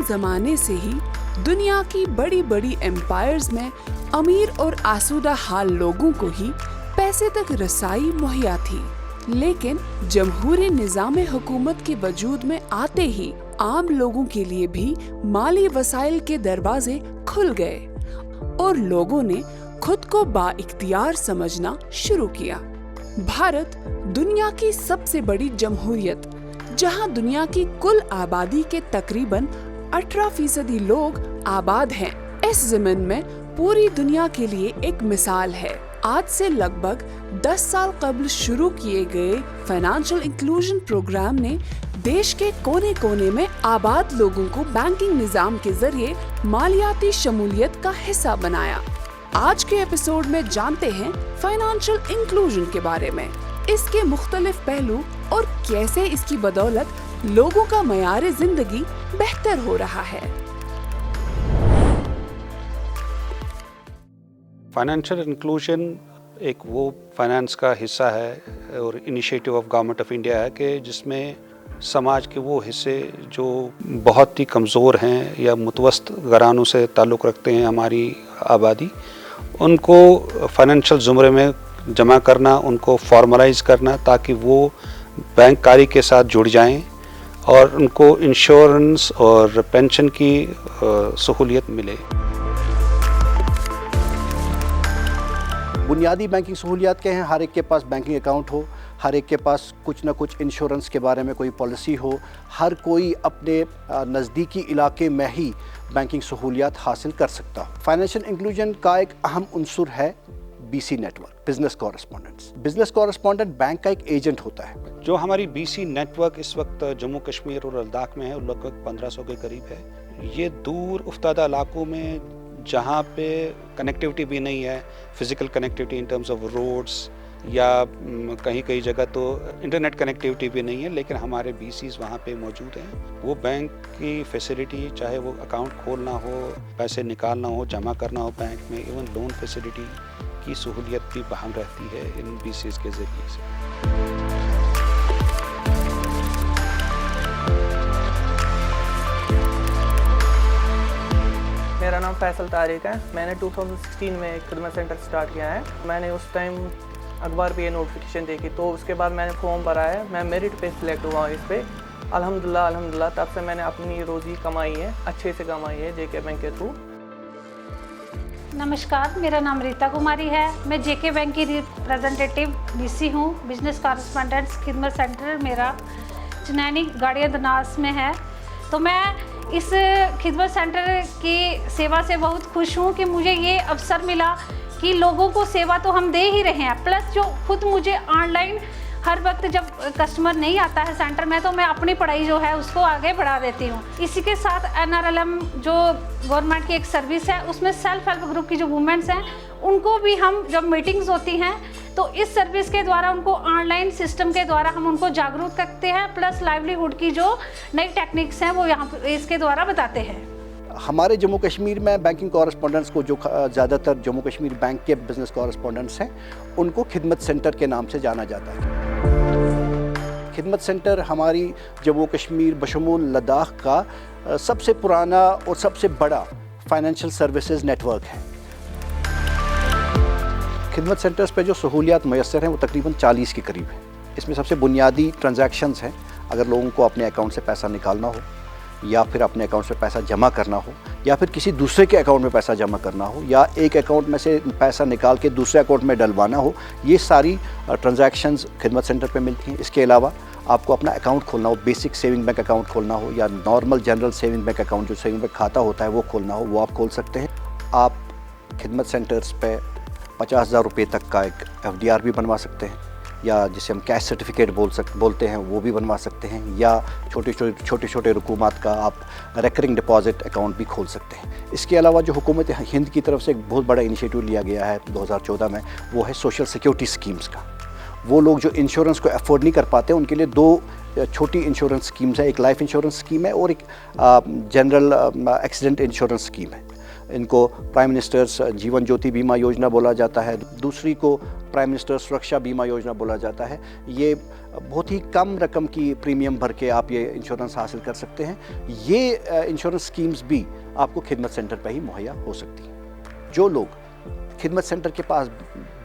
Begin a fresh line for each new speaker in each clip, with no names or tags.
जमाने से ही दुनिया की बड़ी बड़ी एम्पायर्स में अमीर और आसूदा हाल लोगों को ही पैसे तक रसाई मुहैया थी, लेकिन जमहूरी निज़ाम हुकूमत के वजूद में आते ही आम लोगों के लिए भी माली वसाइल के दरवाजे खुल गए और लोगों ने खुद को बाइख्तियार समझना शुरू किया। भारत दुनिया की सबसे बड़ी जमहूरियत, जहां दुनिया की कुल आबादी के तकरीबन 18% लोग आबाद हैं, इस ज़मीन में पूरी दुनिया के लिए एक मिसाल है। आज से लगभग 10 साल कबल शुरू किए गए फाइनेंशियल इंक्लूजन प्रोग्राम ने देश के कोने कोने में आबाद लोगों को बैंकिंग निज़ाम के जरिए मालियाती शमूलियत का हिस्सा बनाया। आज के एपिसोड में जानते हैं फाइनेंशियल इंक्लूजन के बारे में, इसके मुख्तलिफ पहलू और कैसे इसकी बदौलत लोगों का मयार जिंदगी बेहतर हो रहा है।
फाइनेंशियल इंक्लूजन एक वो फाइनेंस का हिस्सा है और initiative of government of India है कि जिसमें समाज के वो हिस्से जो बहुत ही कमज़ोर हैं या मुतवस्त घरानों से ताल्लुक़ रखते हैं, हमारी आबादी, उनको फाइनेंशियल ज़ुमरे में जमा करना, उनको फॉर्मलाइज करना ताकि वो बैंककारी के साथ जुड़ जाएं और उनको इंश्योरेंस और पेंशन की सहूलियत मिले।
बुनियादी बैंकिंग सहूलियात के हैं, हर एक के पास बैंकिंग अकाउंट हो, हर एक के पास कुछ ना कुछ इंश्योरेंस के बारे में कोई पॉलिसी हो, हर कोई अपने नज़दीकी इलाके में ही बैंकिंग सहूलियात हासिल कर सकता हो। फाइनेंशियल इंक्लूजन का एक अहम उनसुर है BC network, business correspondents. Business correspondent bank का एक एजेंट होता है।
जो हमारी बीसी नेटवर्क इस वक्त जम्मू कश्मीर और लद्दाख में है, लगभग 1500 के करीब है। ये दूर उफ्तादा इलाकों में जहाँ पे कनेक्टिविटी भी नहीं है, physical connectivity in terms of roads, या कहीं कहीं जगह तो इंटरनेट कनेक्टिविटी भी नहीं है, लेकिन हमारे बीसीज वहाँ पे मौजूद हैं। वो बैंक की फैसिलिटी, चाहे वो अकाउंट खोलना हो, पैसे निकालना हो, जमा करना हो बैंक में, इवन लोन फैसिलिटी की सहूलियत भी बहाल रहती है इन बीसीज के ज़रिए से।
मेरा नाम फैसल तारिक है। मैंने 2016 में एक खिदमत सेंटर स्टार्ट किया है। मैंने उस टाइम अखबार पे ये नोटिफिकेशन देखी, तो उसके बाद मैंने फॉर्म भरा है। मैं मेरिट पे सिलेक्ट हुआ इस पे। अल्हम्दुलिल्लाह तब से मैंने अपनी रोज़ी कमाई है, अच्छे से कमाई है जेके बैंक के थ्रू।
नमस्कार, मेरा नाम रीता कुमारी है। मैं जेके बैंक की रिप्रेजेंटेटिव बीसी हूँ। बिजनेस कॉरेस्पॉन्डेंट्स खिदमत सेंटर मेरा चनैनी गाड़िया दनास में है। तो मैं इस खिदमत सेंटर की सेवा से बहुत खुश हूँ कि मुझे ये अवसर मिला कि लोगों को सेवा तो हम दे ही रहे हैं, प्लस जो खुद मुझे ऑनलाइन हर वक्त जब कस्टमर नहीं आता है सेंटर में, तो मैं अपनी पढ़ाई जो है उसको आगे बढ़ा देती हूँ। इसी के साथ NRLM जो गवर्नमेंट की एक सर्विस है, उसमें सेल्फ हेल्प ग्रुप की जो वुमेन्स हैं उनको भी हम जब मीटिंग्स होती हैं तो इस सर्विस के द्वारा उनको ऑनलाइन सिस्टम के द्वारा हम उनको जागरूक करते हैं, प्लस लाइवलीहुड की जो नई टेक्निक्स हैं वो यहाँ इसके द्वारा बताते हैं।
हमारे जम्मू कश्मीर में बैंकिंग कॉरेस्पॉन्डेंट्स को जो ज़्यादातर जम्मू कश्मीर बैंक के बिजनेस कॉरेस्पॉन्डेंट्स हैं, उनको खिदमत सेंटर के नाम से जाना जाता है। खिदमत सेंटर हमारी जम्मू कश्मीर बशमूल लद्दाख का सबसे पुराना और सबसे बड़ा फाइनेंशियल सर्विसेज नेटवर्क है। खिदमत सेंटर्स पे जो सहूलियात मैसर हैं वो तकरीबन 40 के करीब है। इसमें सबसे बुनियादी ट्रांजैक्शंस हैं, अगर लोगों को अपने अकाउंट से पैसा निकालना हो, या फिर अपने अकाउंट से पैसा जमा करना हो, या फिर किसी दूसरे के अकाउंट में पैसा जमा करना हो, या एक अकाउंट में से पैसा निकाल के दूसरे अकाउंट में डलवाना हो, ये सारी ट्रांजैक्शंस खिदमत सेंटर पे मिलती हैं। इसके अलावा आपको अपना अकाउंट खोलना हो, बेसिक सेविंग बैंक अकाउंट खोलना हो, या normal general saving bank account जो सेविंग बैंक खाता होता है वो खोलना हो, वो आप खोल सकते हैं। आप खिदमत सेंटर्स पे 50,000 रुपये तक का एक FDR भी बनवा सकते हैं, या जिसे हम कैश सर्टिफिकेट बोलते हैं वो भी बनवा सकते हैं, या छोटे छोटे रकूमात का आप रेकरिंग डिपॉजिट अकाउंट भी खोल सकते हैं। इसके अलावा जो हुकूमत हिंद की तरफ से एक बहुत बड़ा इनिशिएटिव लिया गया है 2014 में, वो है सोशल सिक्योरिटी स्कीम्स का। वो लोग जो इंश्योरेंस को अफोर्ड नहीं कर पाते, उनके लिए 2 छोटी इंश्योरेंस स्कीम्स है। एक लाइफ इंश्योरेंस स्कीम है और एक जनरल एक्सीडेंट इंश्योरेंस स्कीम है। इनको प्राइम मिनिस्टर्स जीवन ज्योति बीमा योजना बोला जाता है। दूसरी को प्राइम मिनिस्टर सुरक्षा बीमा योजना बोला जाता है। ये बहुत ही कम रकम की प्रीमियम भर के आप ये इंश्योरेंस हासिल कर सकते हैं। ये इंश्योरेंस स्कीम्स भी आपको खिदमत सेंटर पर ही मुहैया हो सकती हैं। जो लोग खिदमत सेंटर के पास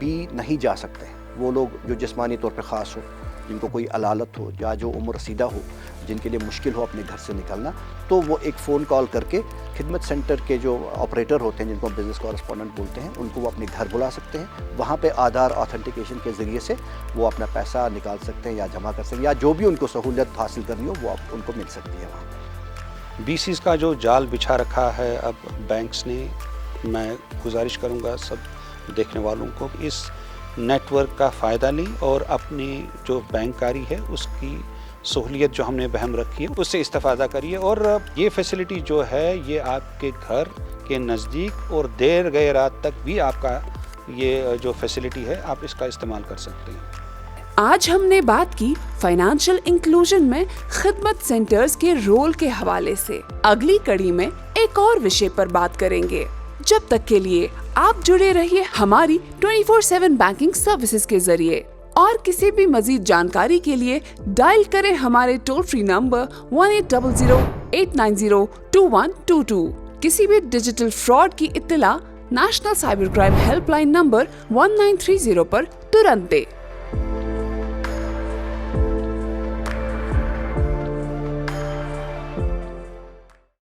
भी नहीं जा सकते, वो लोग जो जिस्मानी तौर पर ख़ास हो, जिनको कोई अलालत हो या जो उम्र रसीदा हो, जिनके लिए मुश्किल हो अपने घर से निकलना, तो वो एक फ़ोन कॉल करके खिदमत सेंटर के जो ऑपरेटर होते हैं, जिनको बिज़नेस कॉरेस्पॉन्डेंट बोलते हैं, उनको वो अपने घर बुला सकते हैं। वहाँ पे आधार ऑथेंटिकेशन के ज़रिए से वो अपना पैसा निकाल सकते हैं या जमा कर सकते हैं, या जो भी उनको सहूलियत हासिल करनी हो वो उनको मिल सकती है वहाँ।
बीसीज़ का जो जाल बिछा रखा है अब बैंक्स ने, मैं गुजारिश करूँगा सब देखने वालों को इस नेटवर्क का फ़ायदा लें और अपनी जो बैंककारी है उसकी सहूलियत जो हमने बहम रखी है उससे इस्तेफ़ादा करिए। और ये फैसिलिटी जो है ये आपके घर के नज़दीक और देर गए रात तक भी आपका ये जो फैसिलिटी है आप इसका इस्तेमाल कर सकते हैं।
आज हमने बात की फाइनेंशियल इंक्लूजन में खिदमत सेंटर्स के रोल के हवाले से। अगली कड़ी में एक और विषय पर बात करेंगे। जब तक के लिए आप जुड़े रहिए हमारी 24/7 बैंकिंग सर्विसेज के जरिए, और किसी भी मजीद जानकारी के लिए डायल करें हमारे टोल फ्री नंबर 1800-890-2122। किसी भी डिजिटल फ्रॉड की इत्तला national cyber crime helpline number 1930 पर तुरंत दें।